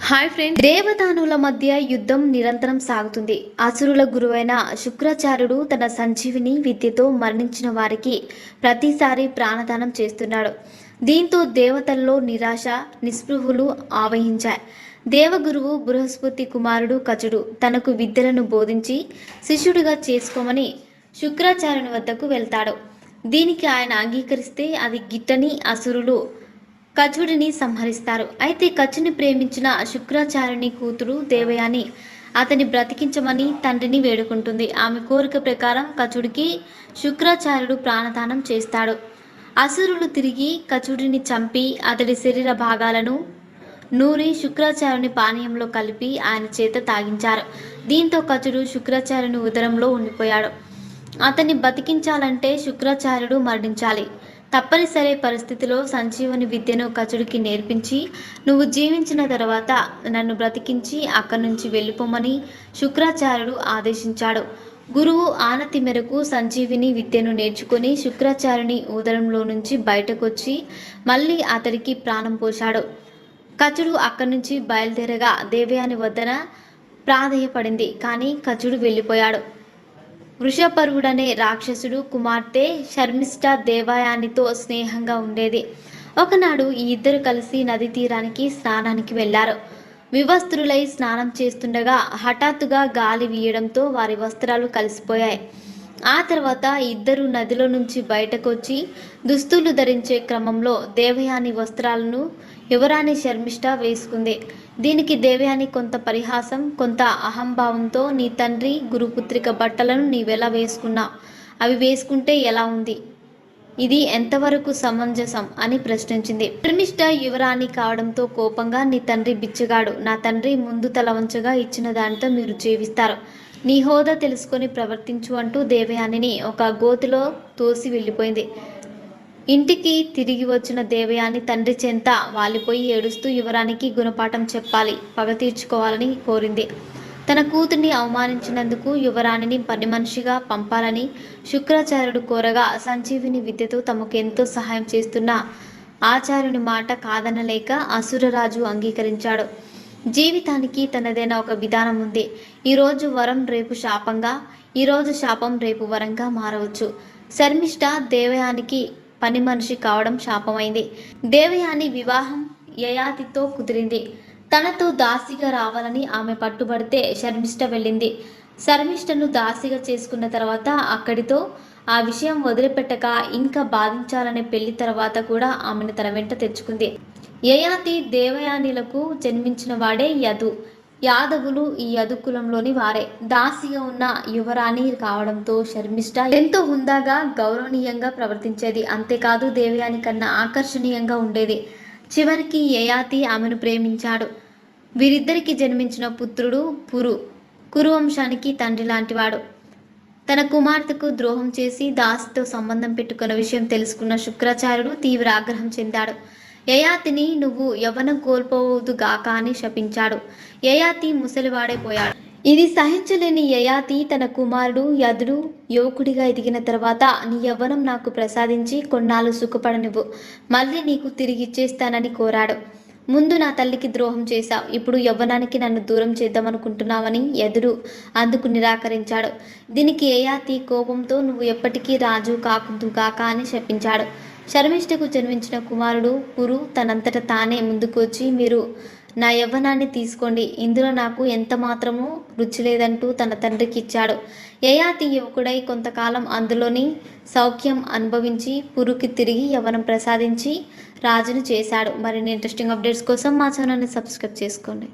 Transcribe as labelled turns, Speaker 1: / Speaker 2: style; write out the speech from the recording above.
Speaker 1: Hi friends, దేవదానుల మధ్య యుద్ధం నిరంతరం సాగుతుంది. అసురుల గురువైన శుక్రాచార్యుడు తన సంజీవిని విద్యతో మరణించిన వారికి ప్రతిసారి ప్రాణదానం చేస్తున్నాడు. దీంతో దేవతల్లో నిరాశ నిస్పృహులు ఆవహించాయి. దేవగురువు బృహస్పతి కుమారుడు కచుడు తనకు విద్యలను బోధించి శిష్యుడిగా చేసుకోమని శుక్రాచార్యుని వద్దకు వెళ్తాడు. దీనికి ఆయన అంగీకరిస్తే అది గిట్టని అసురులు కచుడిని సంహరిస్తారు. అయితే కచుని ప్రేమించిన శుక్రాచార్యుని కూతురు దేవయాని అతని బ్రతికించమని తండ్రిని వేడుకుంటుంది. ఆమె కోరిక ప్రకారం కచుడికి శుక్రాచార్యుడు ప్రాణదానం చేస్తాడు. అసురులు తిరిగి కచుడిని చంపి అతడి శరీర భాగాలను నూరి శుక్రాచార్యుని పానీయంలో కలిపి ఆయన చేత తాగించారు. దీంతో కచుడు శుక్రాచార్యుని ఉదరంలో ఉండిపోయాడు. అతన్ని బతికించాలంటే శుక్రాచార్యుడు మరణించాలి. తప్పనిసరి పరిస్థితిలో సంజీవని విద్యను కచుడికి నేర్పించి, నువ్వు జీవించిన తర్వాత నన్ను బ్రతికించి అక్కడి నుంచి వెళ్ళిపోమని శుక్రాచార్యుడు ఆదేశించాడు. గురువు ఆనతి మేరకు సంజీవిని విద్యను నేర్చుకుని శుక్రాచార్యుని ఉదరంలో నుంచి బయటకొచ్చి మళ్ళీ అతడికి ప్రాణం పోశాడు. కచుడు అక్కడి నుంచి బయలుదేరగా దేవయాని వద్దన ప్రాధేయపడింది. కానీ కచుడు వెళ్ళిపోయాడు. వృషపర్వుడనే రాక్షసుడు కుమార్తె శర్మిష్ఠ దేవయానితో స్నేహంగా ఉండేది. ఒకనాడు ఈ ఇద్దరు కలిసి నది తీరానికి స్నానానికి వెళ్లారు. వివస్త్రులై స్నానం చేస్తుండగా హఠాత్తుగా గాలి వీయడంతో వారి వస్త్రాలు కలిసిపోయాయి. ఆ తర్వాత ఇద్దరు నదిలో నుంచి బయటకు వచ్చి దుస్తులు ధరించే క్రమంలో దేవయాని వస్త్రాలను యువరాణి శర్మిష్ఠ వేసుకుంది. దీనికి దేవయాని కొంత పరిహాసం, కొంత అహంభావంతో, నీ తండ్రి గురుపుత్రిక బట్టలను నీవెలా వేసుకున్నావు? అవి వేసుకుంటే ఎలా ఉంది? ఇది ఎంతవరకు సమంజసం అని ప్రశ్నించింది. శర్మిష్ఠ యువరాణి కావడంతో కోపంగా, నీ తండ్రి బిచ్చగాడు. నా తండ్రి ముందు తల వంచగా ఇచ్చిన దానితో మీరు జీవిస్తారు. నీ హోదా తెలుసుకొని ప్రవర్తించు అంటూ దేవయానిని ఒక గోతిలో తోసి వెళ్ళిపోయింది. ఇంటికి తిరిగి వచ్చిన దేవయాని తండ్రి చెంత వాలిపోయి ఏడుస్తూ యువరానికి గుణపాఠం చెప్పాలి, పగ తీర్చుకోవాలని కోరింది. తన కూతుర్ని అవమానించినందుకు యువరాణిని పని మనిషిగా పంపాలని శుక్రాచార్యుడు కోరగా, సంజీవిని విద్యతో తమకు ఎంతో సహాయం చేస్తున్న ఆచార్యుని మాట కాదనలేక అసురరాజు అంగీకరించాడు. జీవితానికి తనదైన ఒక విధానం ఉంది. ఈరోజు వరం రేపు శాపంగా, ఈరోజు శాపం రేపు వరంగా మారవచ్చు. శర్మిష్ఠ దేవయానికి పని మనిషి కావడం శాపమైంది. దేవయాని వివాహం యయాతితో కుదిరింది. తనతో దాసిగా రావాలని ఆమె పట్టుబడితే శర్మిష్ఠ వెళ్ళింది. శర్మిష్ఠను దాసిగా చేసుకున్న తర్వాత అక్కడితో ఆ విషయం వదిలిపెట్టక ఇంకా బాధించాలనే పెళ్లి తర్వాత కూడా ఆమెను తన వెంట తెచ్చుకుంది. యయాతి దేవయానిలకు జన్మించిన వాడే యదు. యాదవులు ఈ యదు కులంలోని వారే. దాసిగా ఉన్న యువరాణి కావడంతో శర్మిష్ఠ ఎంతో హుందాగా గౌరవనీయంగా ప్రవర్తించేది. అంతేకాదు దేవయాని కన్నా ఆకర్షణీయంగా ఉండేది. చివరికి యయాతి ఆమెను ప్రేమించాడు. వీరిద్దరికి జన్మించిన పుత్రుడు కురువంశానికి తండ్రి లాంటివాడు. తన కుమార్తెకు ద్రోహం చేసి దాసితో సంబంధం పెట్టుకున్న విషయం తెలుసుకున్న శుక్రాచార్యుడు తీవ్ర ఆగ్రహం చెందాడు. యయాతిని నువ్వు యవ్వనం కోల్పోవద్దుగాక అని శపించాడు. యయాతి ముసలివాడైపోయాడు. ఇది సహించలేని యయాతి తన కుమారుడు యదుడు యువకుడిగా ఎదిగిన తర్వాత, నీ యవ్వనం నాకు ప్రసాదించి కొన్నాళ్ళు సుఖపడనివ్వు, మళ్ళీ నీకు తిరిగిచ్చేస్తానని కోరాడు. ముందు నా తల్లికి ద్రోహం చేశావు, ఇప్పుడు యవ్వనానికి నన్ను దూరం చేద్దామనుకుంటున్నావని యదుడు అందుకు నిరాకరించాడు. దీనికి యయాతి కోపంతో నువ్వు ఎప్పటికీ రాజు కాకుందుగాక అని శపించాడు. శర్మిష్ఠకు జన్మించిన కుమారుడు కురు తనంతట తానే ముందుకు వచ్చి, మీరు నా యవ్వనాన్ని తీసుకోండి, ఇందులో నాకు ఎంత మాత్రమూ రుచి లేదంటూ తన తండ్రికి ఇచ్చాడు. యయాతి యువకుడై కొంతకాలం అందులోని సౌఖ్యం అనుభవించి పురుకి తిరిగి యవ్వనం ప్రసాదించి రాజును చేశాడు. మరిన్ని ఇంట్రెస్టింగ్ అప్డేట్స్ కోసం మా ఛానల్ని సబ్స్క్రైబ్ చేసుకోండి.